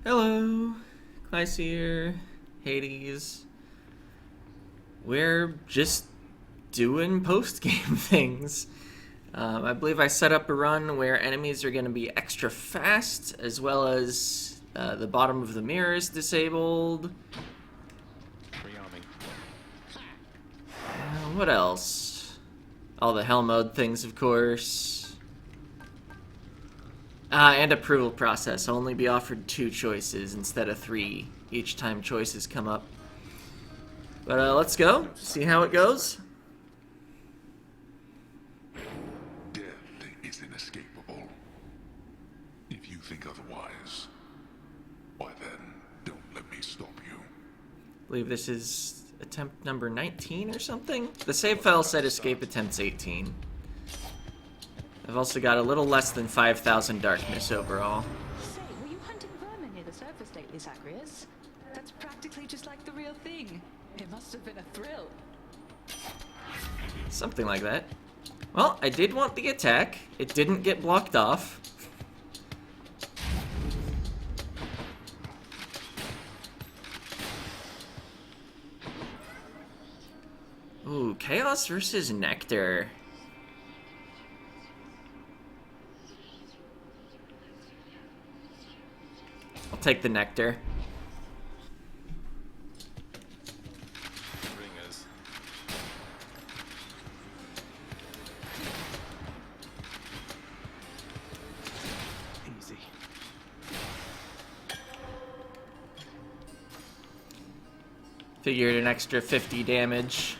Hello, Clyseer, Hades. We're just doing post-game things. I believe I set up a run where enemies are going to be extra fast, as well as the bottom of the mirror is disabled. What else? All the hell mode things, of course. And approval process. I'll only be offered 2 choices instead of 3 each time choices come up. But let's go. See how it goes. Death is inescapable. If you think otherwise, why then, don't let me stop you. I believe this is attempt number 19 or something. The save file said escape attempts 18. I've also got a little less than 5,000 darkness overall. Say, were you hunting vermin near the surface lately, Zacharias? That's practically just like the real thing. It must have been a thrill. Something like that. Well, I did want the attack. It didn't get blocked off. Ooh, Chaos versus Nectar. I'll take the Nectar. Ringers. Easy. Figured an extra 50 damage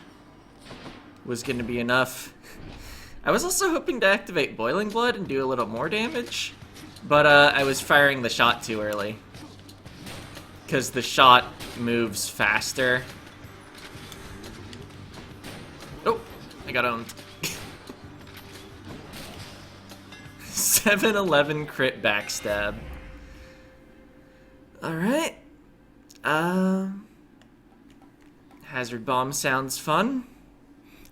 was going to be enough. I was also hoping to activate Boiling Blood and do a little more damage, but I was firing the shot too early. Because the shot moves faster. Oh, I got owned. 7-11 crit backstab. Alright. Hazard Bomb sounds fun.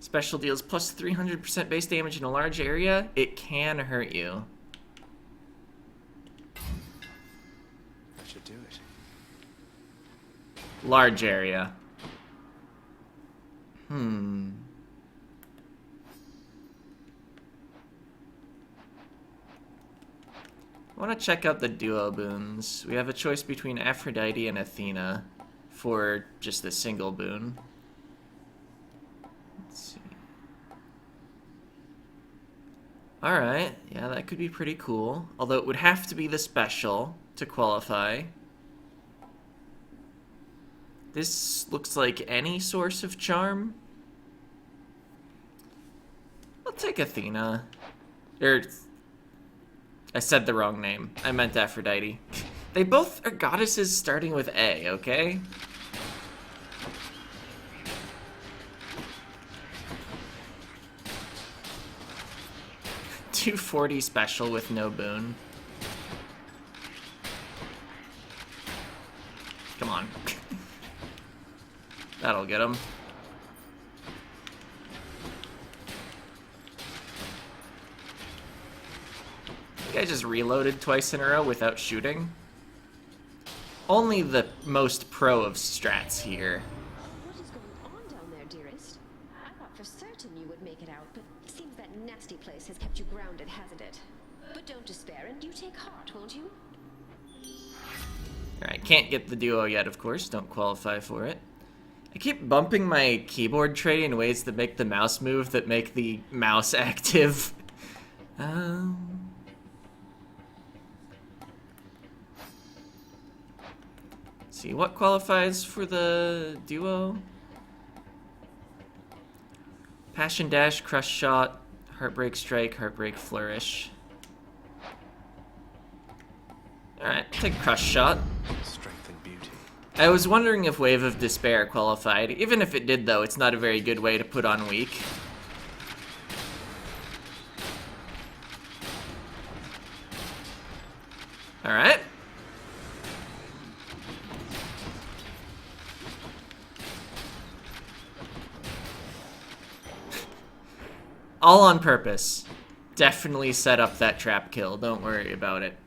Special deals plus 300% base damage in a large area. It can hurt you. That should do it. Large area. I want to check out the duo boons. We have a choice between Aphrodite and Athena for just the single boon. Let's see. Alright, yeah, that could be pretty cool. Although it would have to be the special to qualify. This looks like any source of charm. I'll take Athena. I said the wrong name. I meant Aphrodite. They both are goddesses starting with A, okay? $240 special with no boon. Come on. That'll get him. I think I just reloaded twice in a row without shooting. Only the most pro of strats here. What is going on down there, dearest? I thought for certain you would make it out, but it seems that nasty place has kept you grounded, hasn't it? But don't despair, and you take heart, won't you? Alright, can't get the duo yet, of course. Don't qualify for it. I keep bumping my keyboard tray in ways that make the mouse move that make the mouse active. See, what qualifies for the duo? Passion Dash, Crush Shot, Heartbreak Strike, Heartbreak Flourish. Alright, take Crush Shot. Strength and beauty. I was wondering if Wave of Despair qualified. Even if it did, though, it's not a very good way to put on weak. Alright. All on purpose. Definitely set up that trap kill. Don't worry about it.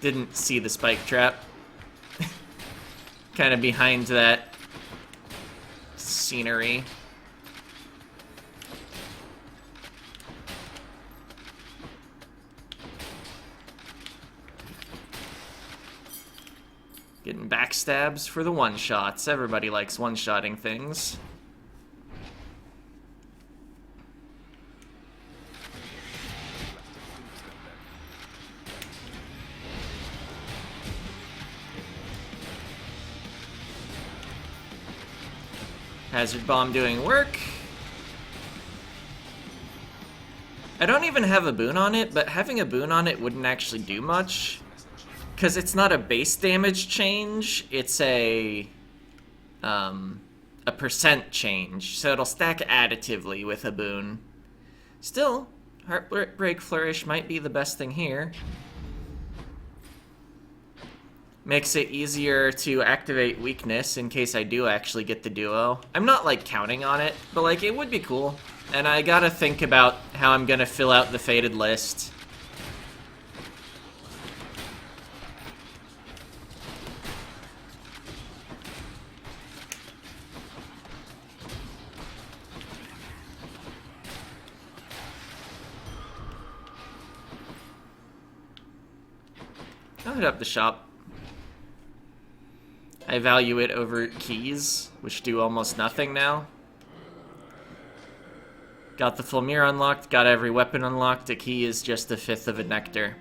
Didn't see the spike trap. Kind of behind that scenery. Getting backstabs for the one-shots. Everybody likes one-shotting things. Hazard bomb doing work. I don't even have a boon on it, but having a boon on it wouldn't actually do much. Because it's not a base damage change, it's a percent change. So it'll stack additively with a boon. Still, Heartbreak Flourish might be the best thing here. Makes it easier to activate weakness in case I do actually get the duo. I'm not, like, counting on it, but, like, it would be cool. And I gotta think about how I'm gonna fill out the Fated list. I'll hit up the shop. I value it over keys, which do almost nothing now. Got the full mirror unlocked, got every weapon unlocked. A key is just a fifth of a nectar.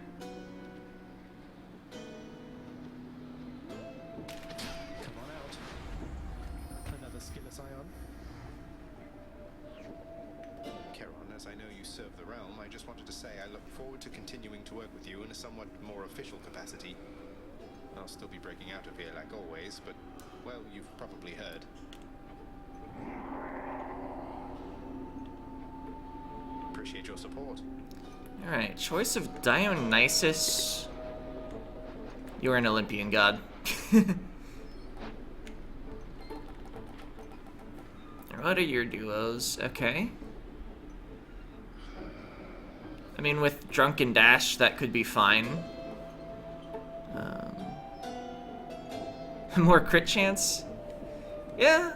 Come on out. Another skilless ion. Charon, as I know you serve the realm, I just wanted to say I look forward to continuing to work with you in a somewhat more official capacity. I'll still be breaking out of here like always, but, well, you've probably heard. Appreciate your support. Alright, choice of Dionysus. You're an Olympian god. What are your duos? Okay. I mean, with Drunken Dash, that could be fine. More crit chance? Yeah.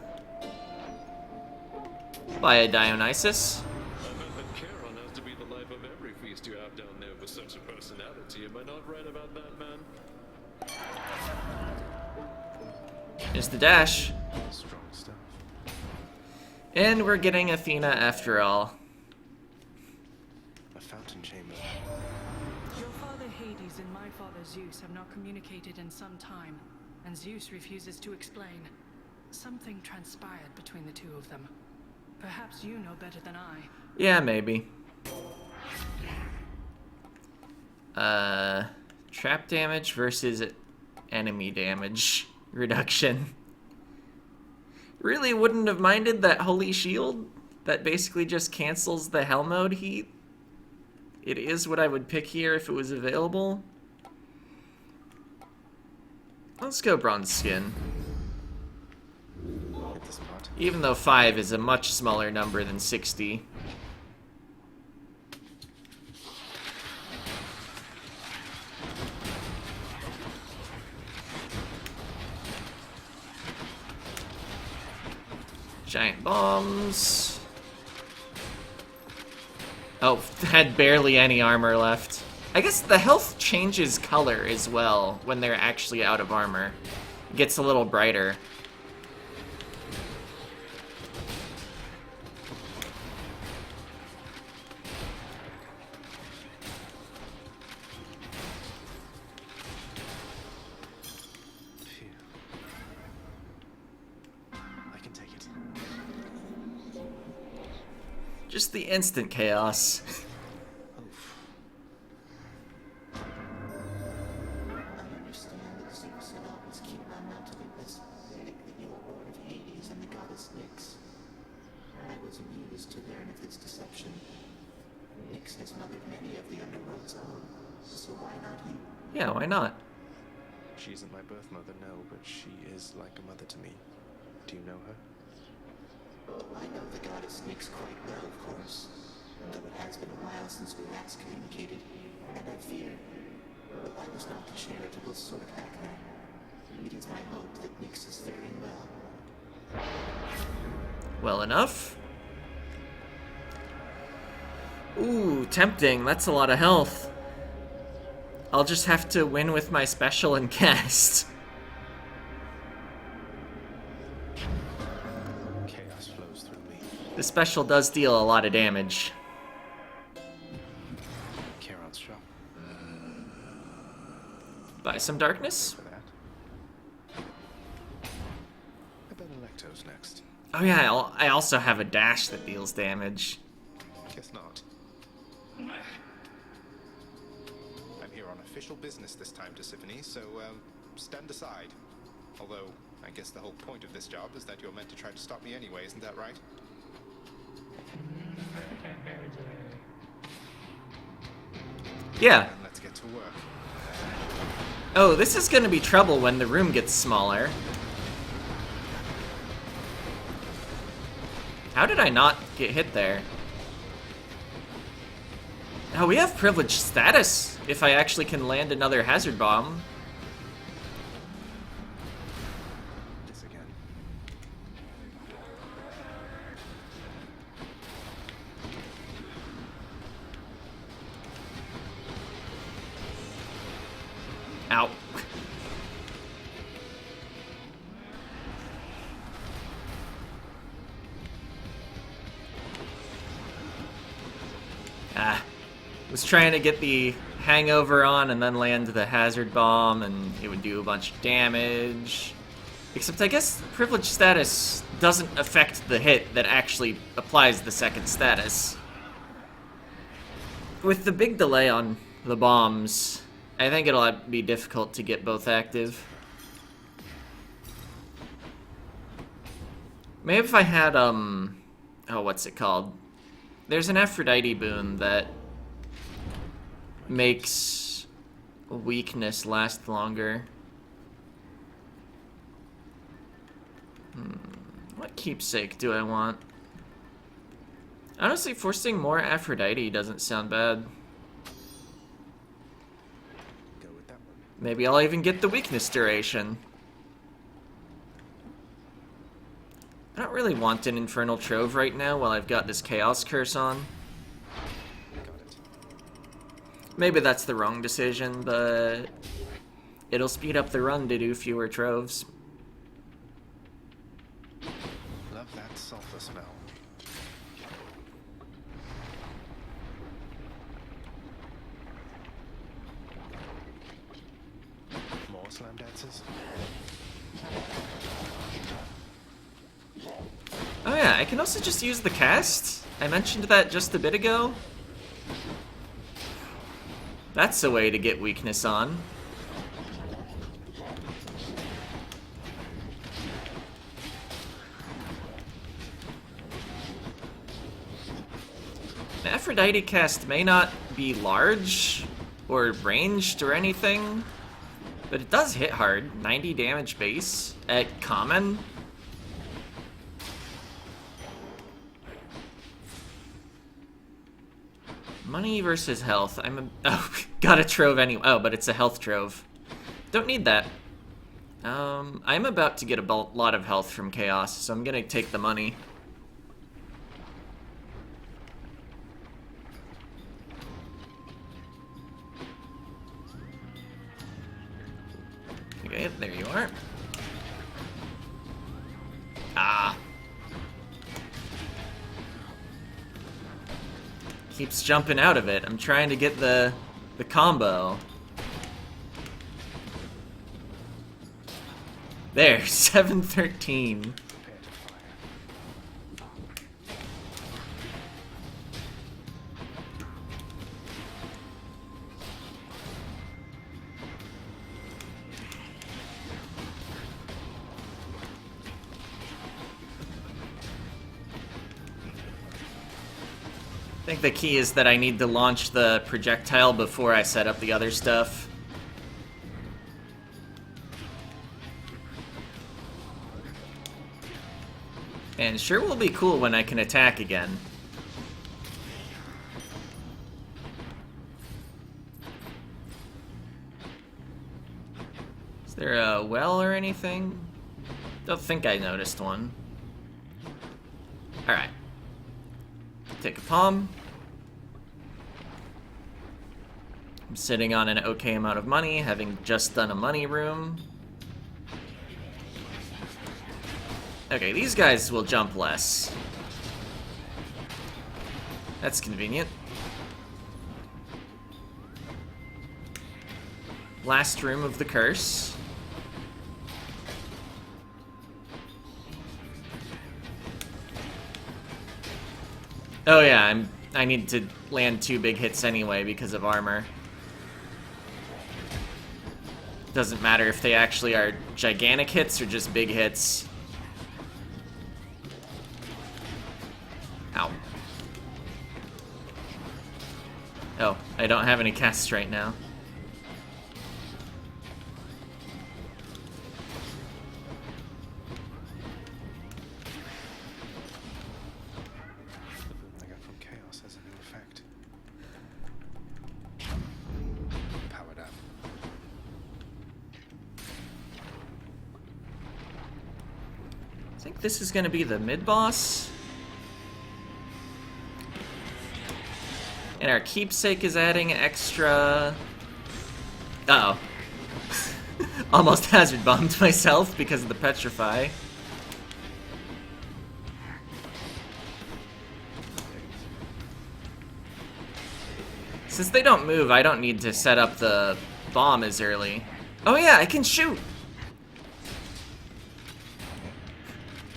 Buy a Dionysus. I bet that Charon has to be the life of every feast you have down there with such a personality. Am I not right about that, man? Here's the dash. Strong stuff. And we're getting Athena after all. A fountain chamber. Your father Hades and my father Zeus have not communicated in some time, and Zeus refuses to explain. Something transpired between the two of them. Perhaps you know better than I. Yeah, maybe. Trap damage versus enemy damage reduction. Really wouldn't have minded that Holy Shield that basically just cancels the Hell mode heat. It is what I would pick here if it was available. Let's go Bronze Skin. Hit the spot. Even though 5 is a much smaller number than 60. Giant bombs. Oh, had barely any armor left. I guess the health changes color as well when they're actually out of armor. It gets a little brighter. Phew. I can take it. Just the instant chaos. Oof. Understand that Zeus had always keep my not to be this big, the Lord of Hades and the goddess Nyx. I was amused to learn of this deception. Nyx has mothered many of the underworld's own, so why not you? Yeah, why not? She isn't my birth mother, no, but she is like a mother to me. Do you know her? Oh, I know the goddess Nyx quite well, of course. Though is not the charitable sort, Hacker. It is my hope that Nyx is faring well. Well enough. Ooh, tempting. That's a lot of health. I'll just have to win with my special and cast. Chaos flows through me. The special does deal a lot of damage. Charon's shop. Buy some darkness? For that. I bet Electo's next. Oh yeah, I also have a dash that deals damage. Guess not. I'm here on official business this time, Tisiphone, so stand aside. Although, I guess the whole point of this job is that you're meant to try to stop me anyway, isn't that right? Yeah. And let's get to work. Oh, this is gonna be trouble when the room gets smaller. How did I not get hit there? Oh, we have privileged status if I actually can land another hazard bomb. This again. Ow. Was trying to get the hangover on and then land the hazard bomb and it would do a bunch of damage. Except I guess privilege status doesn't affect the hit that actually applies the second status. With the big delay on the bombs, I think it'll be difficult to get both active. Maybe if I had, oh, what's it called? There's an Aphrodite boon that makes weakness last longer. What keepsake do I want? Honestly, forcing more Aphrodite doesn't sound bad. Go with that one. Maybe I'll even get the weakness duration. I don't really want an Infernal Trove right now while I've got this Chaos Curse on. Got it. Maybe that's the wrong decision, but it'll speed up the run to do fewer troves. Love that sulfur smell. More slam dances? Oh yeah, I can also just use the cast. I mentioned that just a bit ago. That's a way to get weakness on. The Aphrodite cast may not be large or ranged or anything, but it does hit hard. 90 damage base at common. Money versus health. Oh, got a trove anyway. Oh, but it's a health trove. Don't need that. I'm about to get a lot of health from Chaos, so I'm gonna take the money. Okay, there you are. Ah. Keeps jumping out of it. I'm trying to get the combo. There, 713. I think the key is that I need to launch the projectile before I set up the other stuff. And sure will be cool when I can attack again. there a well or anything? Don't think I noticed one. Alright. Take a palm. I'm sitting on an okay amount of money, having just done a money room. Okay, these guys will jump less. That's convenient. Last room of the curse. Oh yeah, I need to land 2 big hits anyway because of armor. Doesn't matter if they actually are gigantic hits or just big hits. Ow. Oh, I don't have any casts right now. I got from chaos has a new effect. Powered up. I think this is gonna be the mid-boss. And our keepsake is adding extra... Uh-oh. Almost hazard bombed myself because of the petrify. Since they don't move, I don't need to set up the bomb as early. Oh yeah, I can shoot!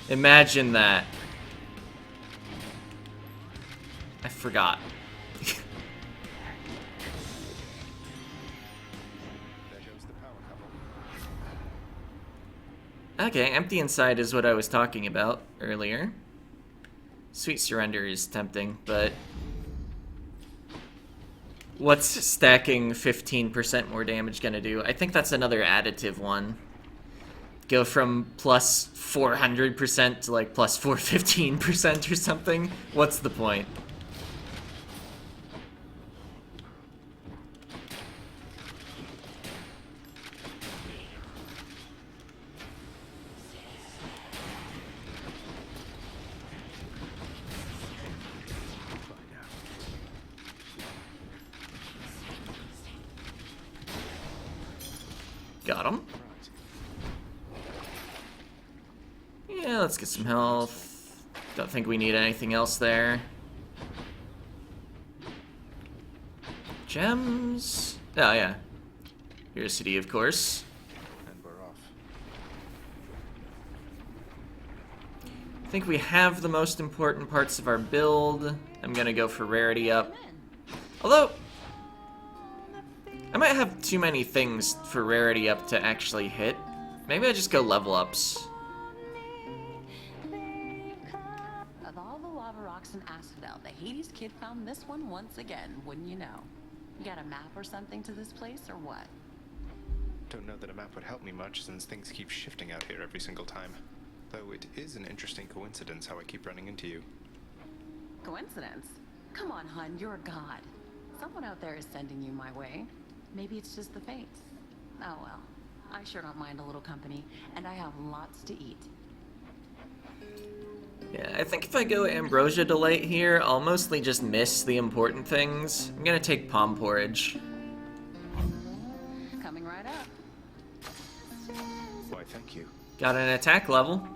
Imagine that. I forgot. Okay, empty inside is what I was talking about earlier. Sweet surrender is tempting, but what's stacking 15% more damage gonna do? I think that's another additive one. Go from plus 400% to like plus 415% or something. What's the point? Got him. Yeah, let's get some health. Don't think we need anything else there. Gems? Oh, yeah. Here's City, of course. And we're off. I think we have the most important parts of our build. I'm gonna go for rarity up. Although, I might have too many things for rarity up to actually hit. Maybe I just go level ups. Of all the lava rocks in Asphodel, the Hades kid found this one once again, wouldn't you know? You got a map or something to this place, or what? Don't know that a map would help me much since things keep shifting out here every single time. Though it is an interesting coincidence how I keep running into you. Coincidence? Come on, hun, you're a god. Someone out there is sending you my way. Maybe it's just the fates. Oh well, I sure don't mind a little company, and I have lots to eat. Yeah, I think if I go Ambrosia Delight here, I'll mostly just miss the important things. I'm gonna take Palm Porridge. Coming right up. Why, thank you. Got an attack level.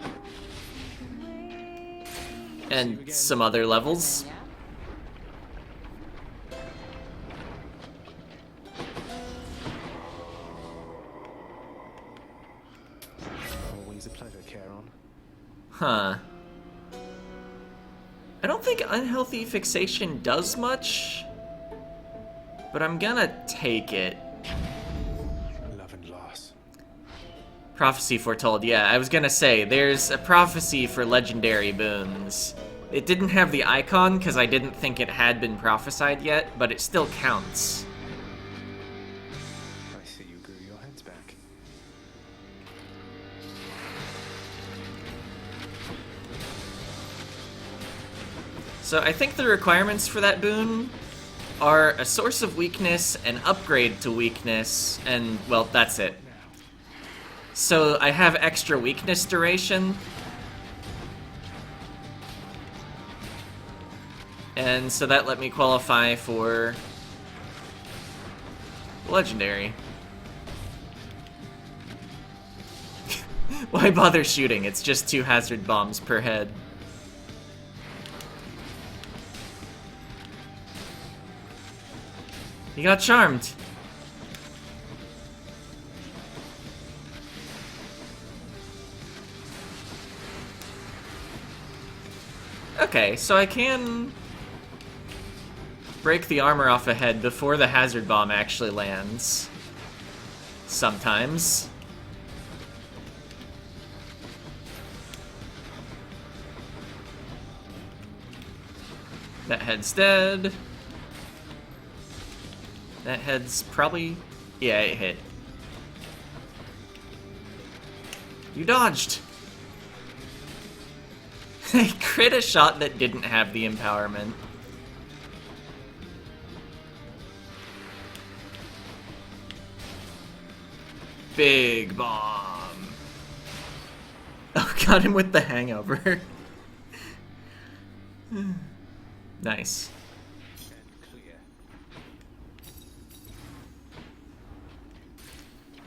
And some other levels. Yeah? Always a pleasure, Charon. Huh. I don't think Unhealthy Fixation does much, but I'm gonna take it. Love and loss. Prophecy Foretold, yeah, I was gonna say, there's a prophecy for legendary boons. It didn't have the icon because I didn't think it had been prophesied yet, but it still counts. I see you grew your heads back. So I think the requirements for that boon are a source of weakness, an upgrade to weakness, and, well, that's it. So I have extra weakness duration. And so that let me qualify for legendary. Why bother shooting? It's just 2 hazard bombs per head. He got charmed. Okay, so I can break the armor off a head before the hazard bomb actually lands. Sometimes. That head's dead. That head's probably... yeah, it hit. You dodged! I crit a shot that didn't have the empowerment. Big bomb. Oh, got him with the hangover. Nice.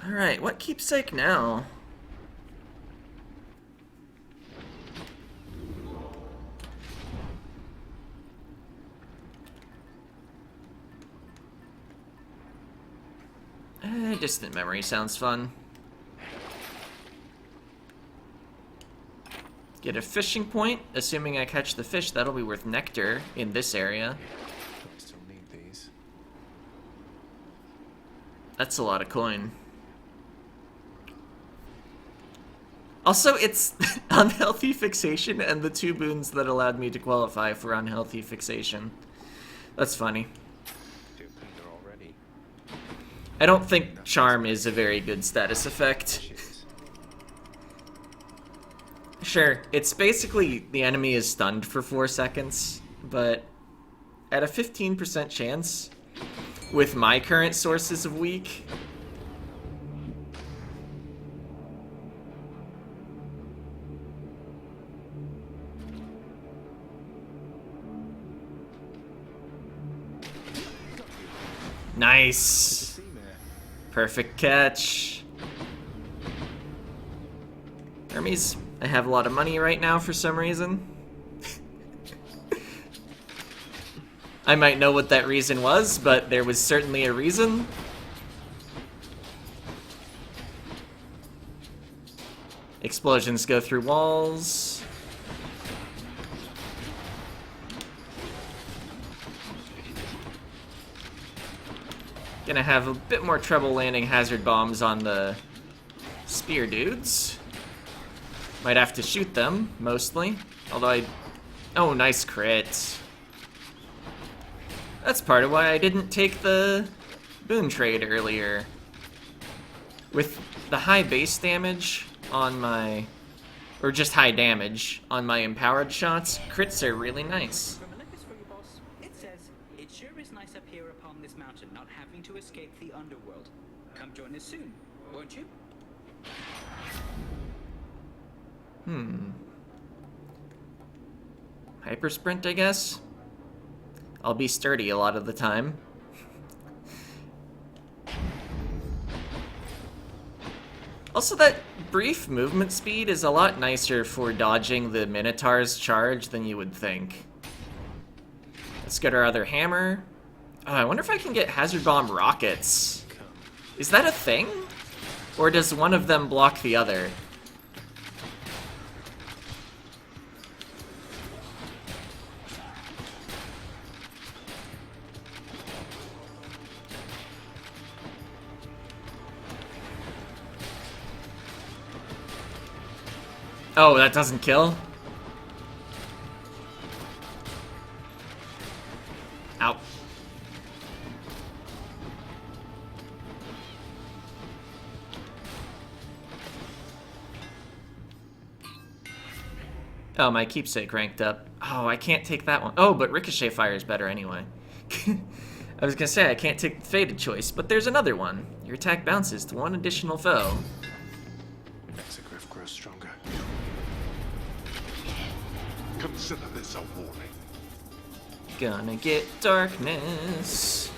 Alright, what keepsake now? Distant memory sounds fun. Get a fishing point. Assuming I catch the fish, that'll be worth nectar in this area. I still need these. That's a lot of coin. Also, it's unhealthy fixation and the 2 boons that allowed me to qualify for unhealthy fixation. That's funny. Already. I don't think charm is a very good status effect. Sure, it's basically the enemy is stunned for 4 seconds, but at a 15% chance, with my current sources of weak, nice! Perfect catch. Hermes, I have a lot of money right now for some reason. I might know what that reason was, but there was certainly a reason. Explosions go through walls. Gonna have a bit more trouble landing hazard bombs on the spear dudes. Might have to shoot them, mostly. Although I... oh, nice crit. That's part of why I didn't take the boon trade earlier. With the high base damage on my... or just high damage on my empowered shots, crits are really nice. From Olympus for you, boss. It says, it sure is nice up here upon this mountain, not having to escape the underworld. Come join us soon, won't you? Hyper sprint, I guess? I'll be sturdy a lot of the time. Also, that brief movement speed is a lot nicer for dodging the Minotaur's charge than you would think. Let's get our other hammer. Oh, I wonder if I can get Hazard Bomb rockets. Is that a thing? Or does one of them block the other? Oh, that doesn't kill? Ow. Oh, my keepsake ranked up. Oh, I can't take that one. Oh, but Ricochet Fire is better anyway. I was gonna say, I can't take the Fated choice, but there's another one. Your attack bounces to one additional foe. Consider this a warning. Gonna get darkness.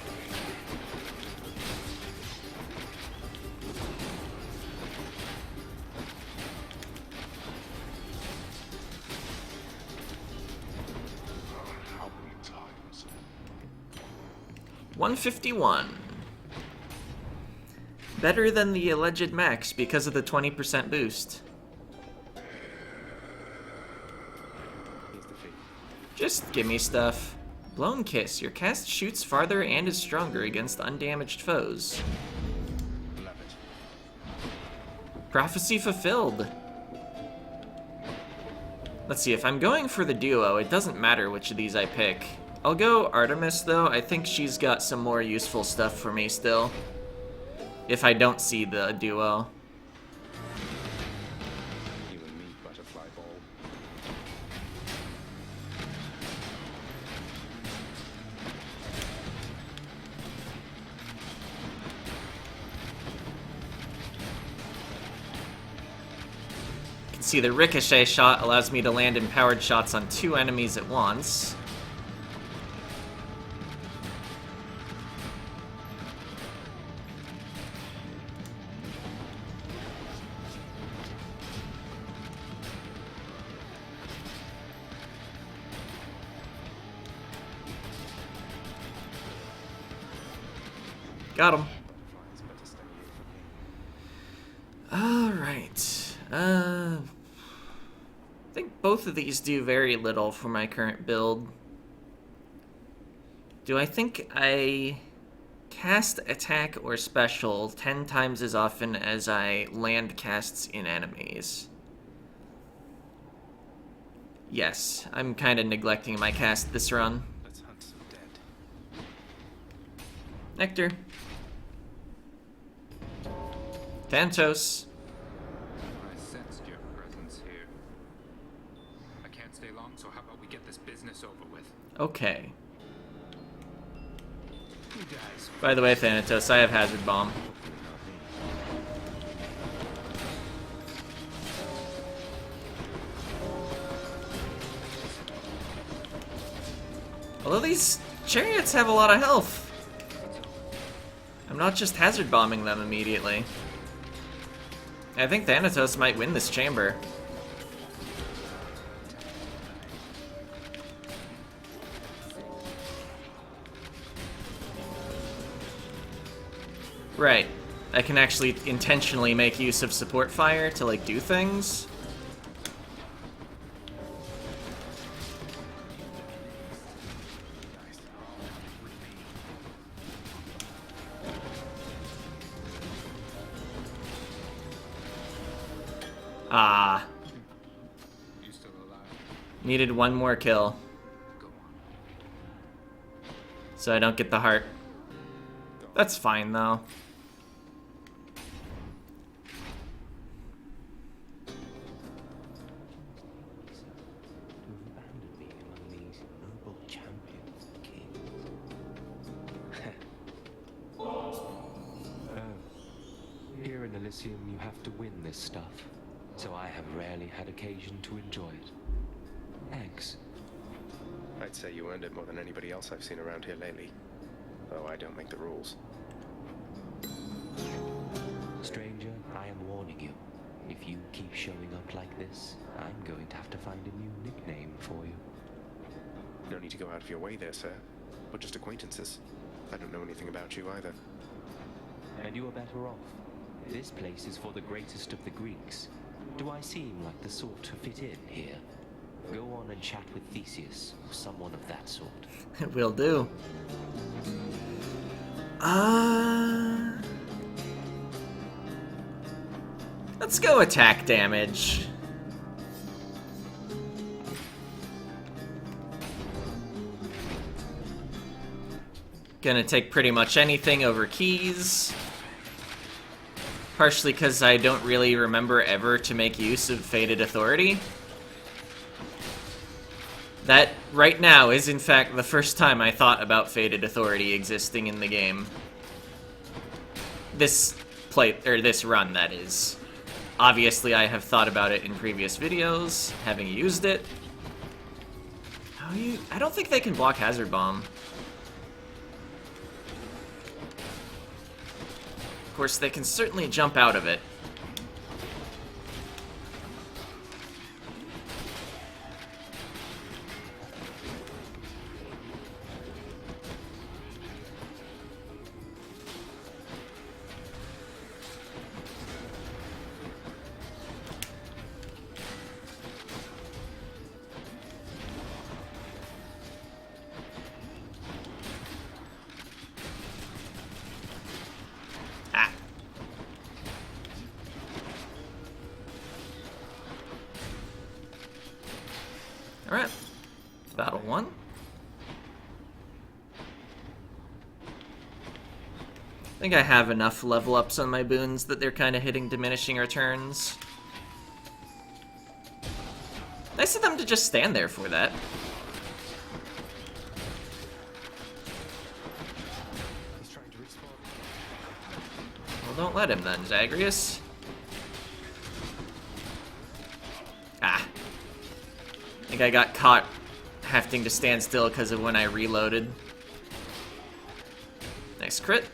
How many times? 151. Better than the alleged max because of the 20% boost. Just give me stuff. Blown Kiss. Your cast shoots farther and is stronger against undamaged foes. Love it. Prophecy fulfilled. Let's see, if I'm going for the duo, it doesn't matter which of these I pick. I'll go Artemis, though. I think she's got some more useful stuff for me still. If I don't see the duo. You and me, butterfly ball. You can see the ricochet shot allows me to land empowered shots on 2 enemies at once. Got him. Alright. I think both of these do very little for my current build. Do I think I cast attack or special 10 times as often as I land casts in enemies? Yes, I'm kind of neglecting my cast this run. Let's hunt some dead. Nectar. Thanatos. I sensed your presence here. I can't stay long, so how about we get this business over with? Okay. Who dies? By the way, Thanatos, I have Hazard Bomb. Although these chariots have a lot of health. I'm not just Hazard Bombing them immediately. I think Thanatos might win this chamber. Right. I can actually intentionally make use of support fire to, like, do things. Ah. You still alive? Needed one more kill. Go on. So I don't get the heart. That's fine, though. Abandoned me among these noble champions of kings. Here in Elysium, you have to win this stuff, so I have rarely had occasion to enjoy it. Thanks. I'd say you earned it more than anybody else I've seen around here lately. Though I don't make the rules. Stranger, I am warning you. If you keep showing up like this, I'm going to have to find a new nickname for you. No need to go out of your way there, sir. We're just acquaintances. I don't know anything about you either. And you are better off. This place is for the greatest of the Greeks. Do I seem like the sort to fit in here? Go on and chat with Theseus, or someone of that sort. Will do. Let's go attack damage. Gonna take pretty much anything over keys. Partially because I don't really remember ever to make use of Fated Authority. That, right now, is in fact the first time I thought about Fated Authority existing in the game. This run, that is. Obviously, I have thought about it in previous videos, having used it. Oh, I don't think they can block Hazard Bomb. Of course, they can certainly jump out of it. Alright, battle 1. I think I have enough level ups on my boons that they're kind of hitting diminishing returns. Nice of them to just stand there for that. He's trying to respawn. Well, don't let him then, Zagreus. Ah. I think I got caught having to stand still because of when I reloaded. Nice crit.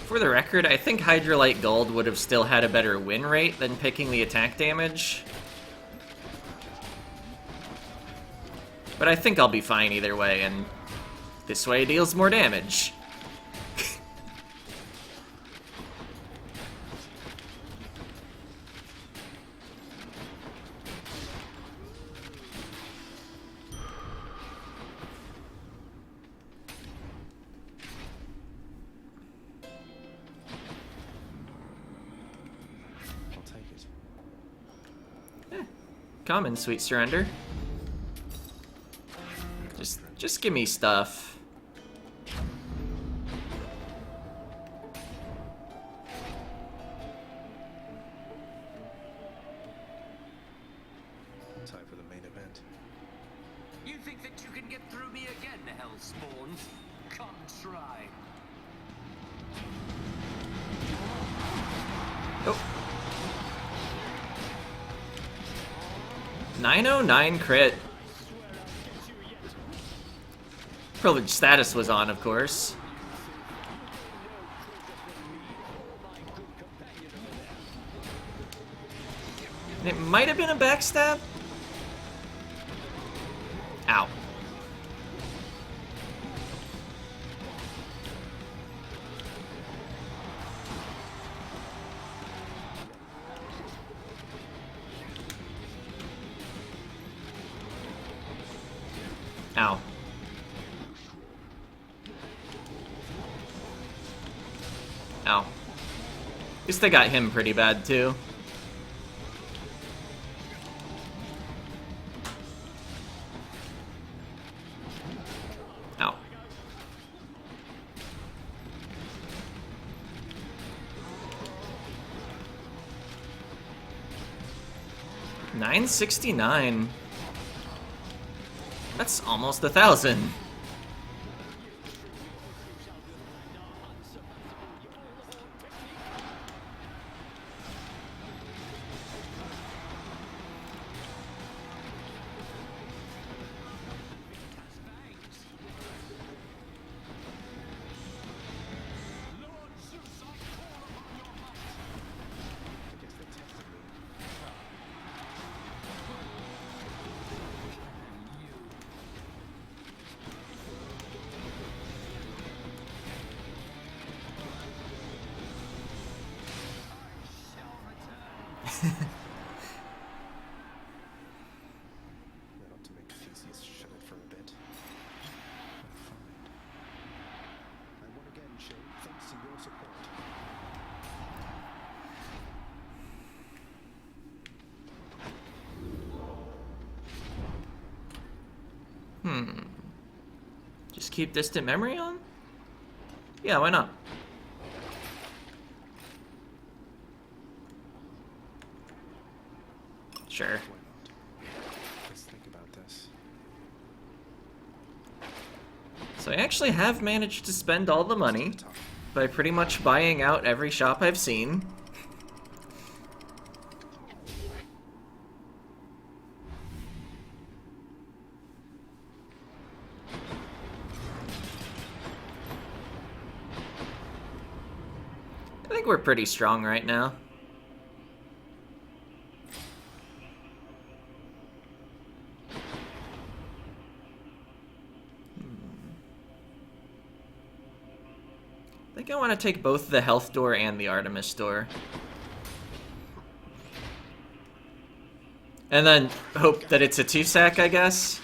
For the record, I think Hydrolite Gold would have still had a better win rate than picking the attack damage. But I think I'll be fine either way, and this way deals more damage. I'll take it. Common, sweet surrender. Just give me stuff. Time for the main event. You think that you can get through me again, Hellspawn? Come try. Oh. 909 crit. Privileged status was on, of course. And it might have been a backstab. Ow. Ow. Ow. At least they got him pretty bad, too. Ow. $969. That's almost 1,000. That ought to make Theseus shut it for a bit. Fine. I won again, Shay, thanks to your support. Just keep distant memory on? Yeah, why not? Sure. Why not? Let's think about So I actually have managed to spend all the money by pretty much buying out every shop I've seen. I think we're pretty strong right now. I think I want to take both the health door and the Artemis door. And then hope that it's a 2-sack, I guess.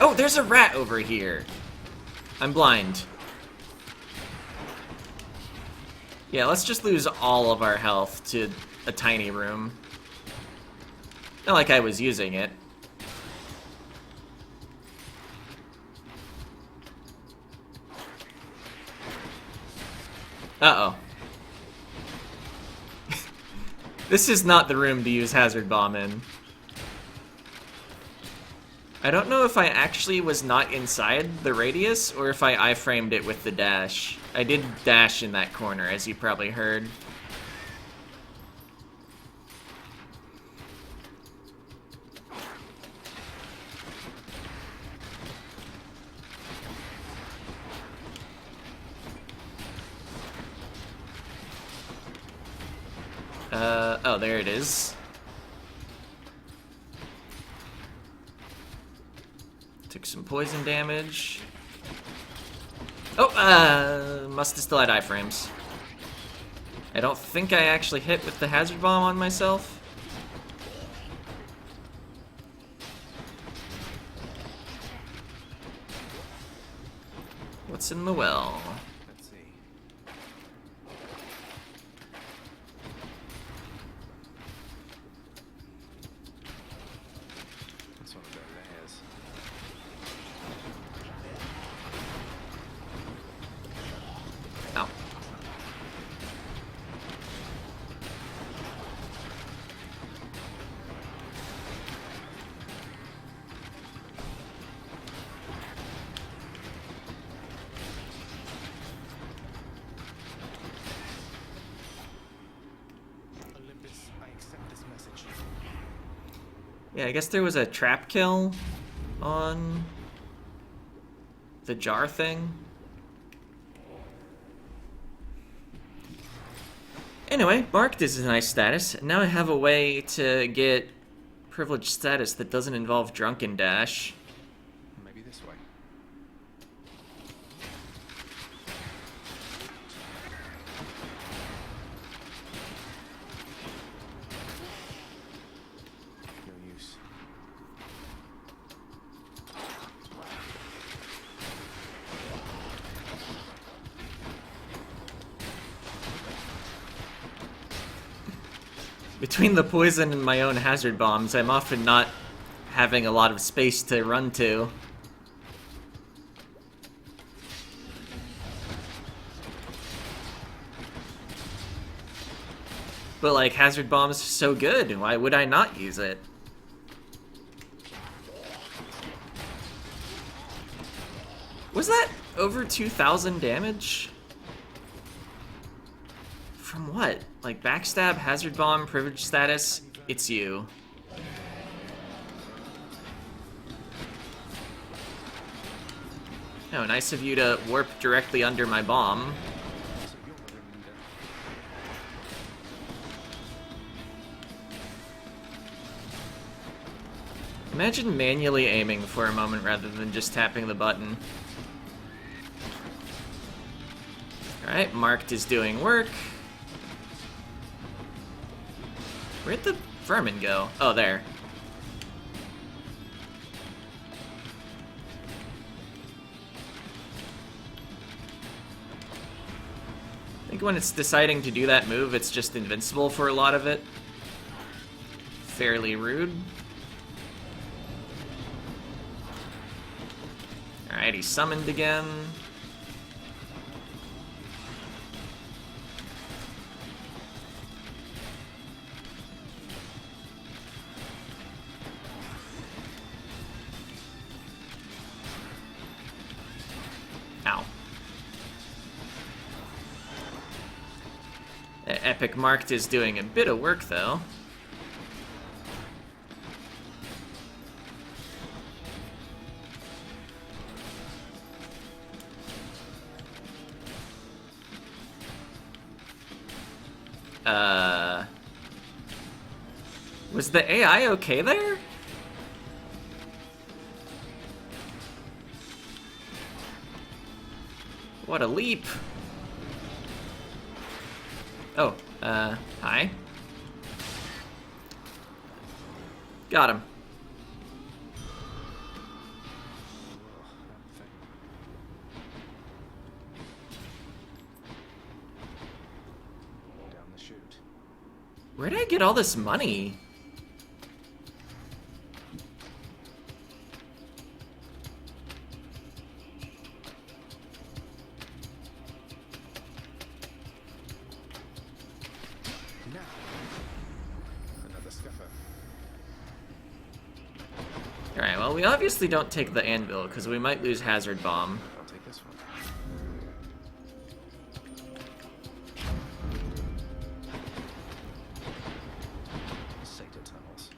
Oh, there's a rat over here. I'm blind. Yeah, let's just lose all of our health to a tiny room. Not like I was using it. Uh-oh. This is not the room to use Hazard Bomb in. I don't know if I actually was not inside the radius, or if I iframed it with the dash. I did dash in that corner, as you probably heard. Oh, there it is. Took some poison damage. Oh, must have still had iframes. I don't think I actually hit with the Hazard Bomb on myself. What's in the well? Let's see. That's one of their layers. Ow. Olympus, I accept this message. Yeah, I guess there was a trap kill on the jar thing. Anyway, marked is a nice status. Now I have a way to get privileged status that doesn't involve drunken dash. Maybe this way. No use. Between the poison and my own hazard bombs, I'm often not having a lot of space to run to. But like, hazard bombs are so good, why would I not use it? Was that over 2,000 damage? From what? Like backstab, hazard bomb, privilege status? It's you. Oh, nice of you to warp directly under my bomb. Imagine manually aiming for a moment rather than just tapping the button. Alright, marked is doing work. Where'd the vermin go? Oh, there. I think when it's deciding to do that move, it's just invincible for a lot of it. Fairly rude. Alright, he's summoned again. Epic Marked is doing a bit of work, though. Was the AI okay there? What a leap. Oh, hi. Got him. Down the chute. Where did I get all this money? Now, another scuffer. Alright, well, we obviously don't take the anvil, because we might lose Hazard Bomb. I'll take this one. Satyr tunnels.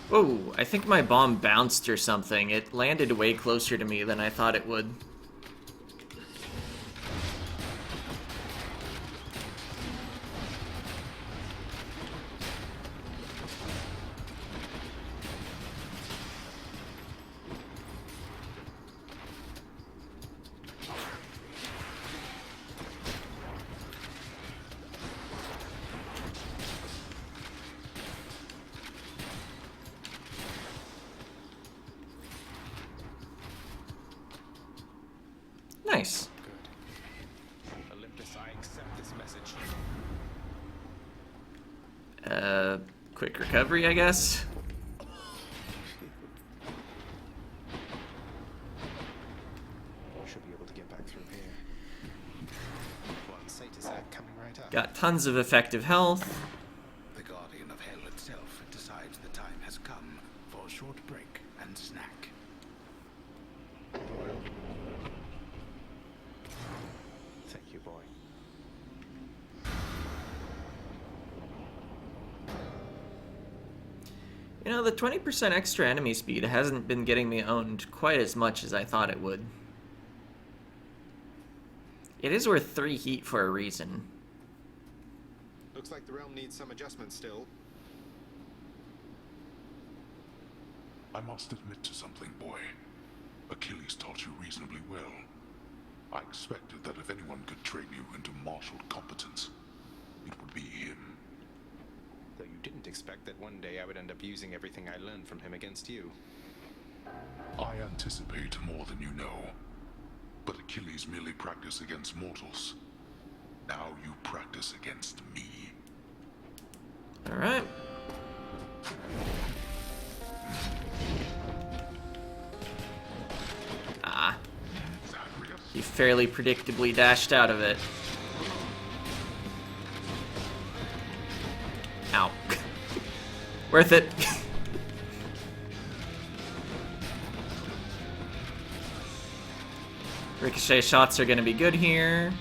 Whoa, I think my bomb bounced or something. It landed way closer to me than I thought it would. Nice. Good. Olympus, I accept this message. Quick recovery, I guess. Should be able to get back through here. One Satyr sack coming right up. Got tons of effective health. The Guardian of Hell itself decides the time has come for a short break and snack. Thank you, boy. You know, the 20% extra enemy speed hasn't been getting me owned quite as much as I thought it would. It is worth 3 heat for a reason. Looks like the realm needs some adjustment still. I must admit to something, boy. Achilles taught you reasonably well. I expected that if anyone could train you into martial competence, it would be him. Though you didn't expect that one day I would end up using everything I learned from him against you. I anticipate more than you know. But Achilles merely practiced against mortals. Now you practice against me. Alright. Ah. He fairly predictably dashed out of it. Ow. Worth it. Ricochet shots are gonna be good here.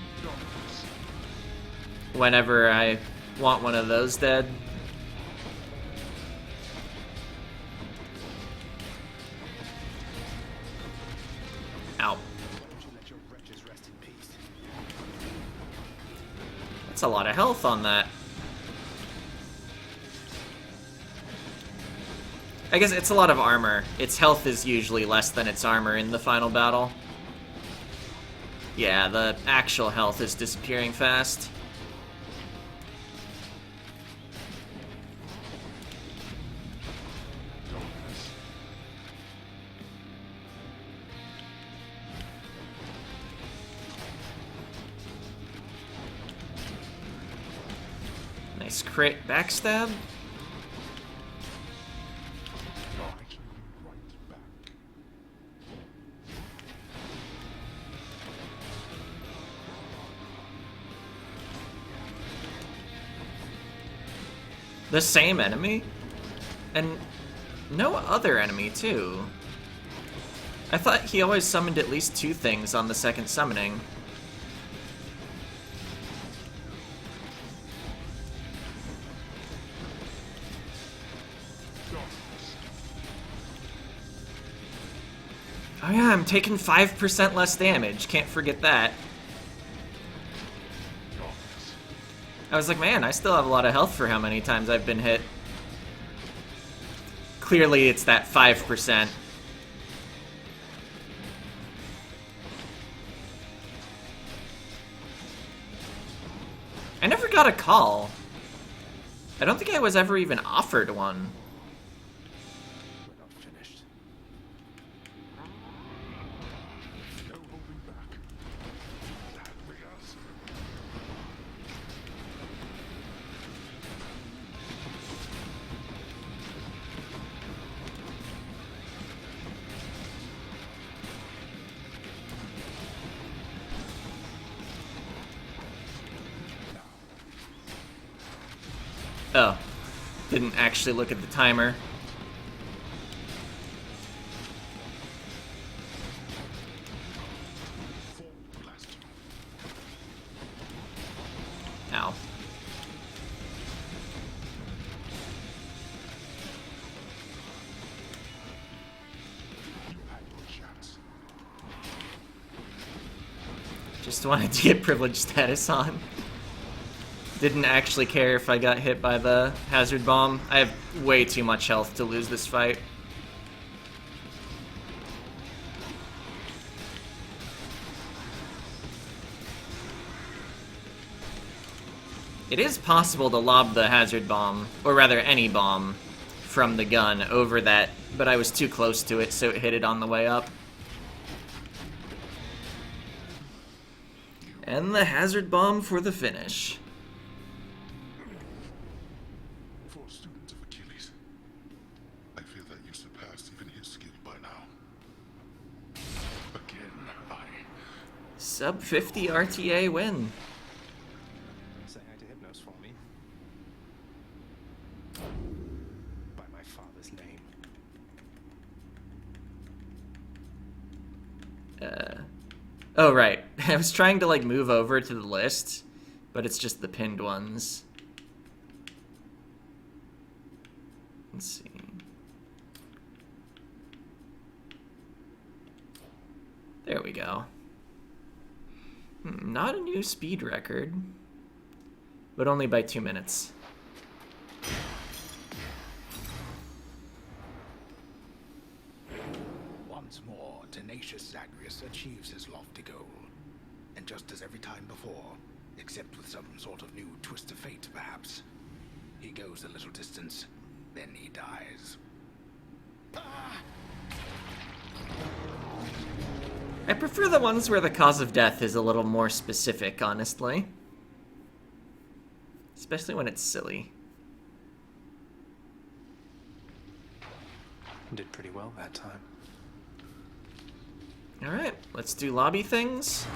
Whenever I want one of those dead. Ow. That's a lot of health on that. I guess it's a lot of armor. Its health is usually less than its armor in the final battle. Yeah, the actual health is disappearing fast. Nice crit backstab. The same enemy? And no other enemy, too. I thought he always summoned at least 2 things on the second summoning. Oh yeah, I'm taking 5% less damage. Can't forget that. I was like, man, I still have a lot of health for how many times I've been hit. Clearly, it's that 5%. I never got a call. I don't think I was ever even offered one. We're not finished. No holding back. Zagreus. Oh. Didn't actually look at the timer. Blast you. Ow. You had your chance. Just wanted to get privilege status on. Didn't actually care if I got hit by the hazard bomb. I have way too much health to lose this fight. It is possible to lob the hazard bomb, or rather any bomb, from the gun over that, but I was too close to it, so it hit it on the way up. And the hazard bomb for the finish. For a student of Achilles, I fear that you surpassed even his skill by now. Again, Sub 50 RTA win. Say hi to Hypnos for me. By my father's name. Oh, right. I was trying to, like, move over to the list, but it's just the pinned ones. Let's see. There we go. Not a new speed record, but only by 2 minutes. Once more, tenacious Zagreus achieves his lofty goal. And just as every time before, except with some sort of new twist of fate, perhaps, he goes a little distance, then he dies. I prefer the ones where the cause of death is a little more specific, honestly. Especially when it's silly. Did pretty well that time. Alright, let's do lobby things.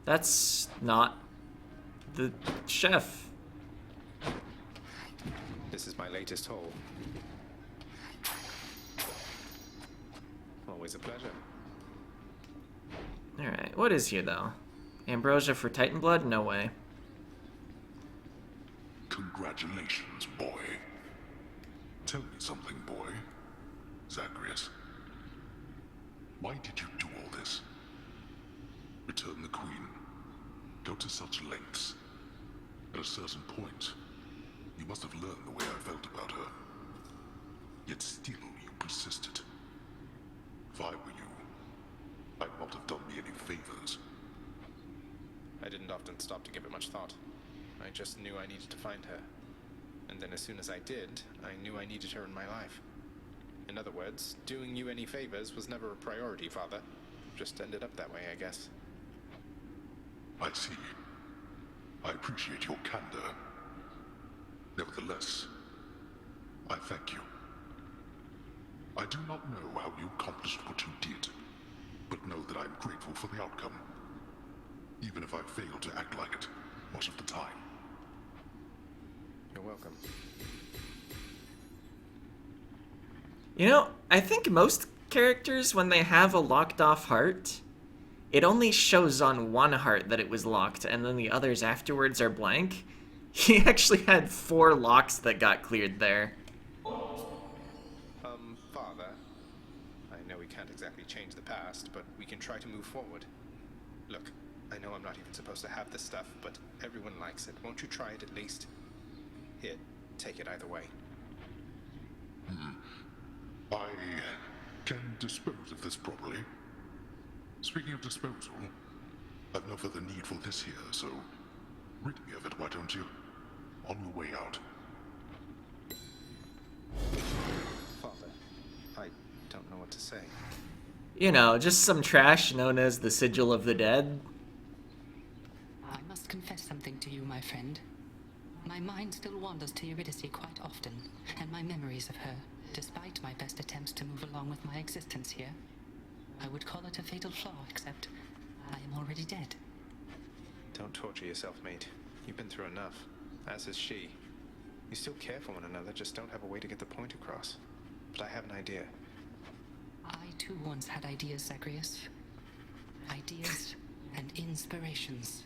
That's not the chef. This is my latest haul. Always a pleasure. Alright, what is here, though? Ambrosia for Titan Blood? No way. congratulations, boy. Tell me something, boy. Zagreus. Why did you do all this? Return the Queen. Go to such lengths. At a certain point, you must have learned the way I felt about her. Yet still you persisted. If I were you, I'd not have done me any favors. I didn't often stop to give it much thought. I just knew I needed to find her. And then as soon as I did, I knew I needed her in my life. In other words, doing you any favors was never a priority, Father. Just ended up that way, I guess. I see. I appreciate your candor. Nevertheless, I thank you. I do not know how you accomplished what you did, but know that I am grateful for the outcome. even if I fail to act like it much of the time. You're welcome. You know, I think most characters, when they have a locked off heart, it only shows on one heart that it was locked, and then the others afterwards are blank. He actually had 4 locks that got cleared there. Father, I know we can't exactly change the past, but we can try to move forward. Look, I know I'm not even supposed to have this stuff, but everyone likes it. Won't you try it at least? Here, take it either way. I can dispose of this properly. Speaking of disposal, I've no further need for this here, so rid me of it, why don't you? On your way out. Father, I don't know what to say. You know, just some trash known as the Sigil of the Dead. I must confess something to you, my friend. My mind still wanders to Eurydice quite often, and my memories of her, despite my best attempts to move along with my existence here. I would call it a fatal flaw, except I am already dead. Don't torture yourself, mate. You've been through enough, as has she. You still care for one another, just don't have a way to get the point across. But I have an idea. I too once had ideas, Zagreus. Ideas and inspirations.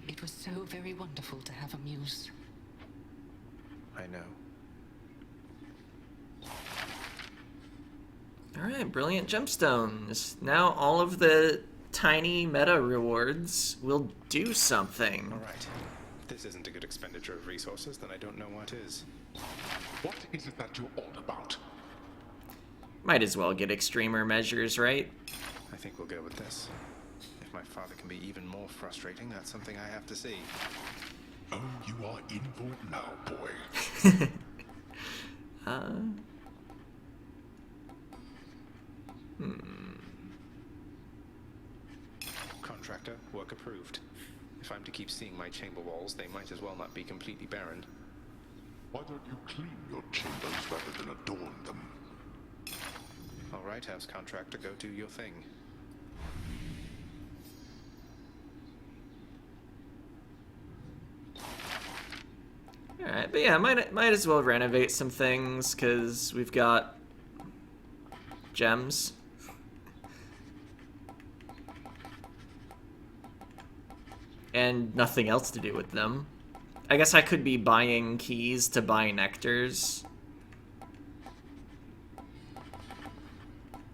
It was so very wonderful to have a muse. I know. Alright, brilliant gemstones. Now all of the tiny meta rewards will do something. Alright. If this isn't a good expenditure of resources, then I don't know what is. What is it that you're on about? Might as well get extremer measures, right? I think we'll go with this. If my father can be even more frustrating, that's something I have to see. Oh, you are in for it now, boy. Contractor, work approved. If I'm to keep seeing my chamber walls, they might as well not be completely barren. Why don't you clean your chambers rather than adorn them? All right, house contractor, go do your thing. Alright, but yeah, might as well renovate some things, because we've got gems. And nothing else to do with them. I guess I could be buying keys to buy nectars.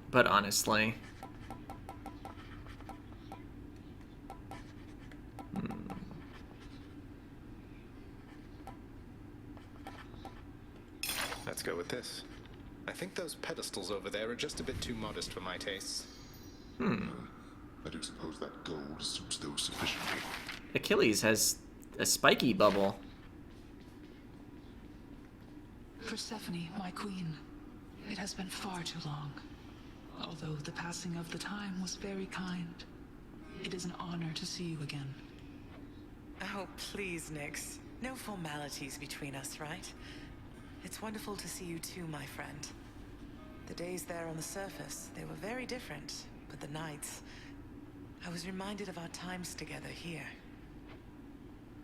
But honestly... Let's go with this. I think those pedestals over there are just a bit too modest for my tastes. I do suppose that gold suits those sufficiently. Achilles has a spiky bubble. Persephone, my queen, it has been far too long. Although the passing of the time was very kind, it is an honor to see you again. Oh, please, Nyx. No formalities between us, right? It's wonderful to see you too, my friend. The days there on the surface, they were very different, but the nights... I was reminded of our times together here.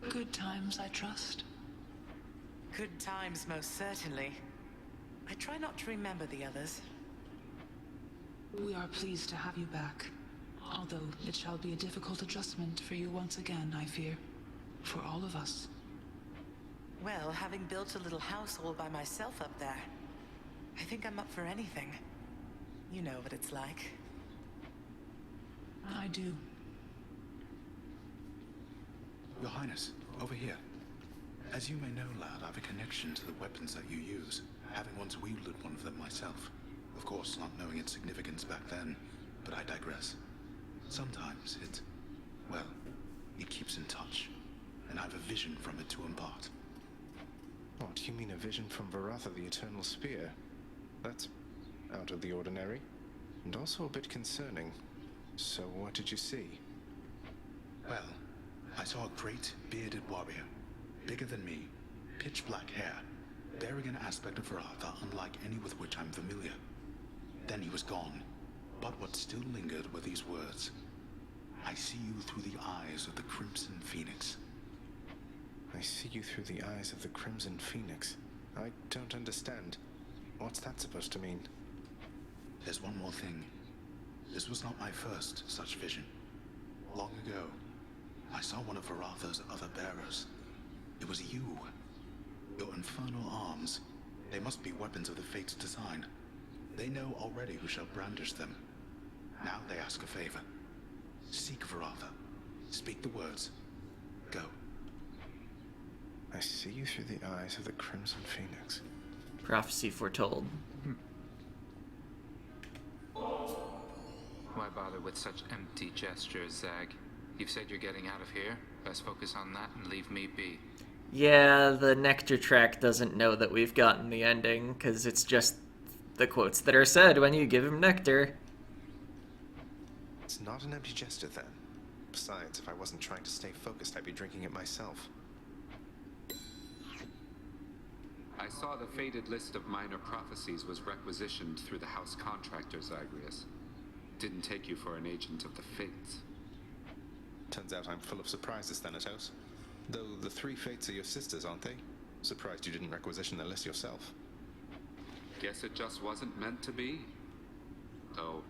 Good times, I trust. Good times, most certainly. I try not to remember the others. We are pleased to have you back. Although it shall be a difficult adjustment for you once again, I fear. For all of us. Well, having built a little house all by myself up there, I think I'm up for anything. You know what it's like. I do. Your Highness, over here. As you may know, lad, I have a connection to the weapons that you use, having once wielded one of them myself. Of course, not knowing its significance back then, but I digress. Sometimes it, well, it keeps in touch, and I have a vision from it to impart. What, you mean a vision from Varatha the Eternal Spear? That's out of the ordinary, and also a bit concerning. So what did you see? Well, I saw a great, bearded warrior, bigger than me, pitch black hair, bearing an aspect of Varatha unlike any with which I'm familiar. Then he was gone, but what still lingered were these words. I see you through the eyes of the Crimson Phoenix. I see you through the eyes of the Crimson Phoenix. I don't understand. What's that supposed to mean? There's one more thing. This was not my first such vision. Long ago, I saw one of Varatha's other bearers. It was you. Your infernal arms. They must be weapons of the Fates' design. They know already who shall brandish them. Now they ask a favor. Seek Varatha. Speak the words. Go. I see you through the eyes of the Crimson Phoenix. Prophecy foretold. Why bother with such empty gestures, Zag? You've said you're getting out of here. Best focus on that and leave me be. Yeah, the Nectar track doesn't know that we've gotten the ending, because it's just the quotes that are said when you give him Nectar. It's not an empty gesture, then. Besides, if I wasn't trying to stay focused, I'd be drinking it myself. I saw the faded list of minor prophecies was requisitioned through the house contractor, Zagreus. Didn't take you for an agent of the Fates. Turns out I'm full of surprises, Thanatos. Though the three Fates are your sisters, aren't they? Surprised you didn't requisition the list yourself. Guess it just wasn't meant to be. Though,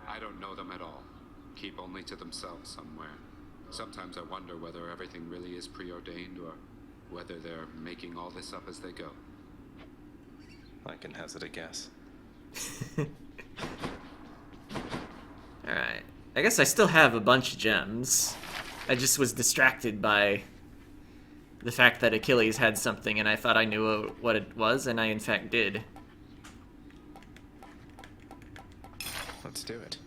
I don't know them at all. Keep only to themselves somewhere. Sometimes I wonder whether everything really is preordained or whether they're making all this up as they go. I can hazard a guess. Alright. I guess I still have a bunch of gems. I just was distracted by the fact that Achilles had something and I thought I knew what it was, and I in fact did. Let's do it.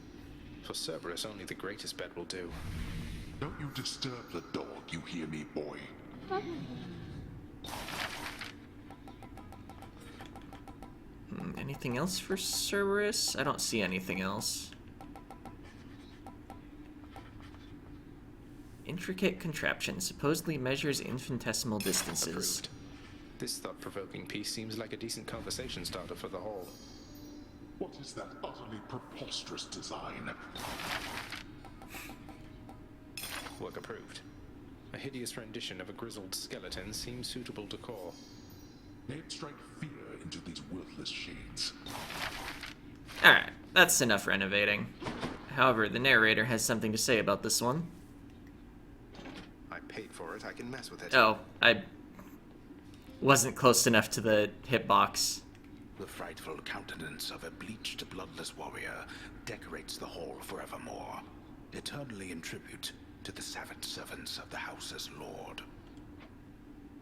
For Cerberus, only the greatest bet will do. Don't you disturb the dog, you hear me, boy? Anything else for Cerberus? I don't see anything else. Intricate contraption supposedly measures infinitesimal distances. Approved. This thought-provoking piece seems like a decent conversation starter for the hall. What is that utterly preposterous design? Work approved. A hideous rendition of a grizzled skeleton seems suitable decor. May it strike fear into these worthless shades. Alright, that's enough renovating. However, the narrator has something to say about this one. I paid for it, I can mess with it. Oh, I wasn't close enough to the hitbox. The frightful countenance of a bleached, bloodless warrior decorates the hall forevermore, eternally in tribute to the savage servants of the house's lord.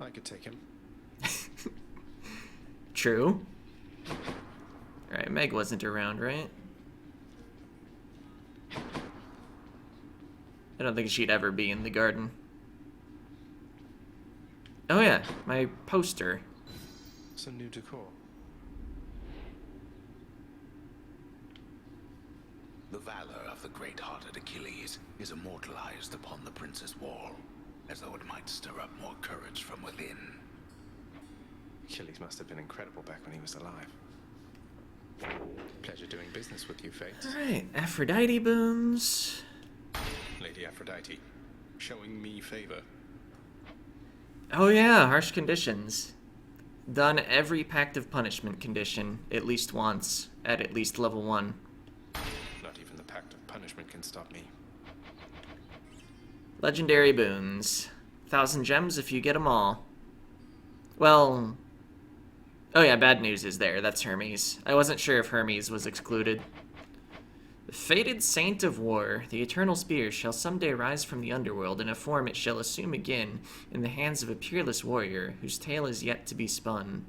I could take him. True. Alright, Meg wasn't around, right? I don't think she'd ever be in the garden. Oh yeah, my poster. Some new decor. The valor of the great-hearted Achilles is immortalized upon the prince's wall, as though it might stir up more courage from within. Achilles must have been incredible back when he was alive. Pleasure doing business with you, Fates. Alright, Aphrodite boons. Lady Aphrodite, showing me favor. Oh yeah, harsh conditions. Done every Pact of Punishment condition at least once, at least level 1. Not even the Pact of Punishment can stop me. Legendary boons. 1,000 gems if you get them all. Well... Oh yeah, bad news is there. That's Hermes. I wasn't sure if Hermes was excluded. The fated Saint of War, the eternal spear, shall someday rise from the underworld in a form it shall assume again in the hands of a peerless warrior whose tale is yet to be spun.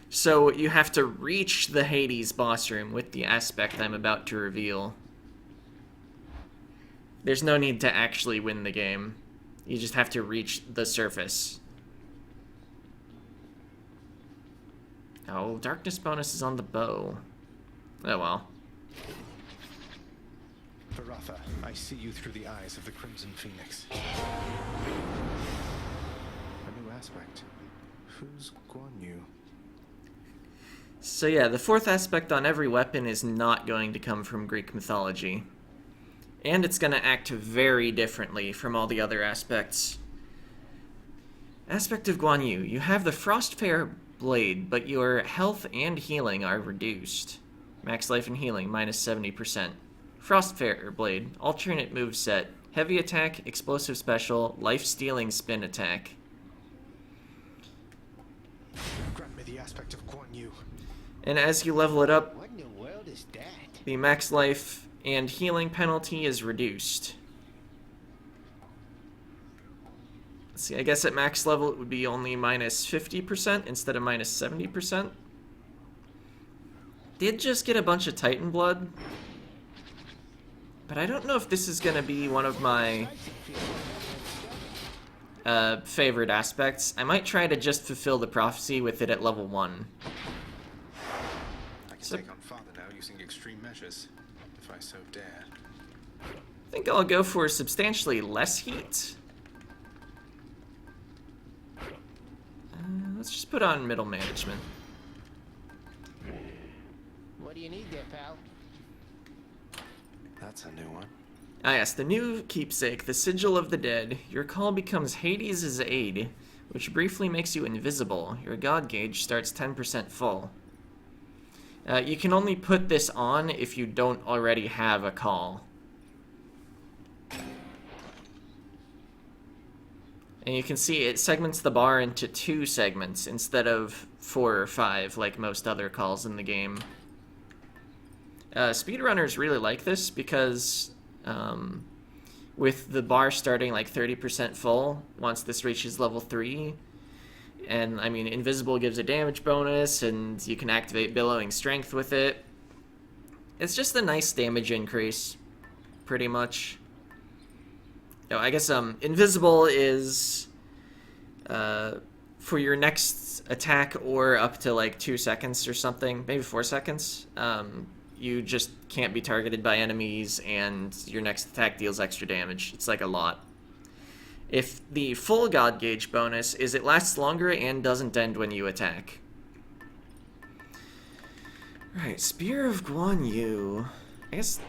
So you have to reach the Hades boss room with the aspect I'm about to reveal. There's no need to actually win the game. You just have to reach the surface. Oh, darkness bonus is on the bow. Oh well. Varatha, I see you through the eyes of the Crimson Phoenix. A new aspect. Who's Guan Yu? So yeah, the fourth aspect on every weapon is not going to come from Greek mythology. And it's going to act very differently from all the other aspects. Aspect of Guan Yu. You have the Frostfire Blade, but your health and healing are reduced. Max life and healing, minus 70%. Frostfire Blade. Alternate moveset. Heavy attack, explosive special, life-stealing spin attack. Grant me the aspect of Guan Yu. And as you level it up, What in the world is that? the max life and healing penalty is reduced. Let's see, I guess at max level it would be only minus 50% instead of minus 70%. Did just get a bunch of Titan blood, but I don't know if this is going to be one of my favorite aspects. I might try to just fulfill the prophecy with it at level 1. I can take on Father now using extreme measures, if I so dare. I think I'll go for substantially less heat. Let's just put on middle management. What do you need there, pal? That's a new one. Ah yes, the new keepsake, the Sigil of the Dead. Your call becomes Hades' aid, which briefly makes you invisible. Your god gauge starts 10% full. You can only put this on if you don't already have a call. And you can see it segments the bar into 2 segments instead of 4 or 5 like most other calls in the game. Speedrunners really like this because with the bar starting like 30% full once this reaches level 3, and I mean invisible gives a damage bonus and you can activate billowing strength with it. It's just a nice damage increase, pretty much. Oh, I guess invisible is for your next attack or up to like 2 seconds or something, maybe 4 seconds. You just can't be targeted by enemies and your next attack deals extra damage. It's like a lot. If the full god gauge bonus is it lasts longer and doesn't end when you attack. Right, Spear of Guan Yu. I guess...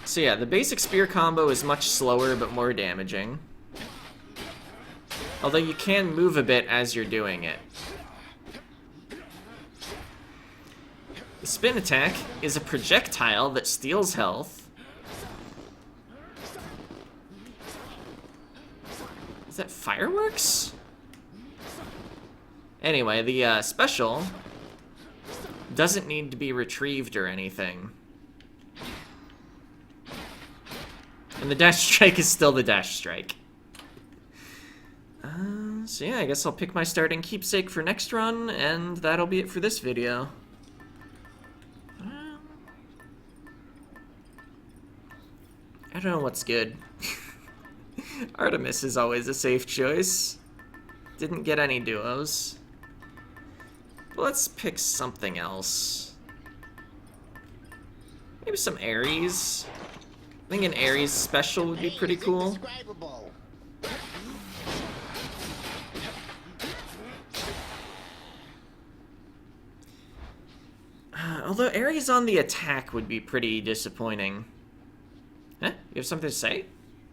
So yeah, the basic spear combo is much slower but more damaging. Although you can move a bit as you're doing it. The spin attack is a projectile that steals health. Is that fireworks? Anyway, the special doesn't need to be retrieved or anything. And the dash strike is still the dash strike. So yeah, I guess I'll pick my starting keepsake for next run, and that'll be it for this video. I don't know what's good. Artemis is always a safe choice. Didn't get any duos. Let's pick something else. Maybe some Ares. I think an Ares special would be pretty cool. Although Ares on the attack would be pretty disappointing. Huh? You have something to say?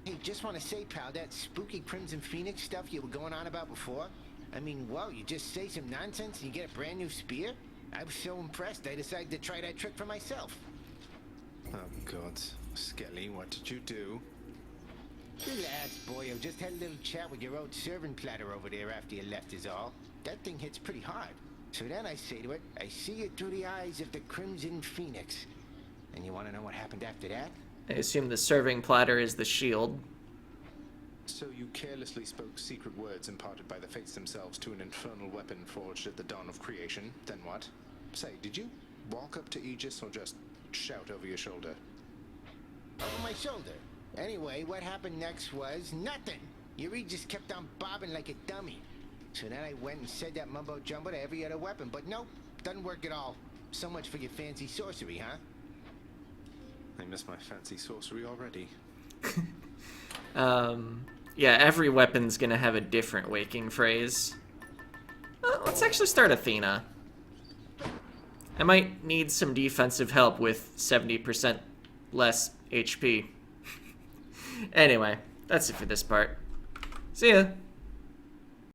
Hey, just want to say, pal, that spooky Crimson Phoenix stuff you were going on about before? I mean, whoa, you just say some nonsense and you get a brand new spear? I was so impressed, I decided to try that trick for myself. Oh, God. Skelly, what did you do? Relax, boyo. Just had a little chat with your old serving platter over there after you left is all. That thing hits pretty hard. So then I say to it, I see it through the eyes of the Crimson Phoenix. And you want to know what happened after that? I assume the serving platter is the shield. So you carelessly spoke secret words imparted by the fates themselves to an infernal weapon forged at the dawn of creation. Then what? Say, did you walk up to Aegis or just shout over your shoulder? Over my shoulder. Anyway, what happened next was nothing. Your Aegis kept on bobbing like a dummy. So then I went and said that mumbo jumbo to every other weapon, but nope, doesn't work at all. So much for your fancy sorcery, huh? I miss my fancy sorcery already. Yeah, every weapon's gonna have a different waking phrase. Let's actually start Athena. I might need some defensive help with 70% less HP. Anyway, that's it for this part. See ya!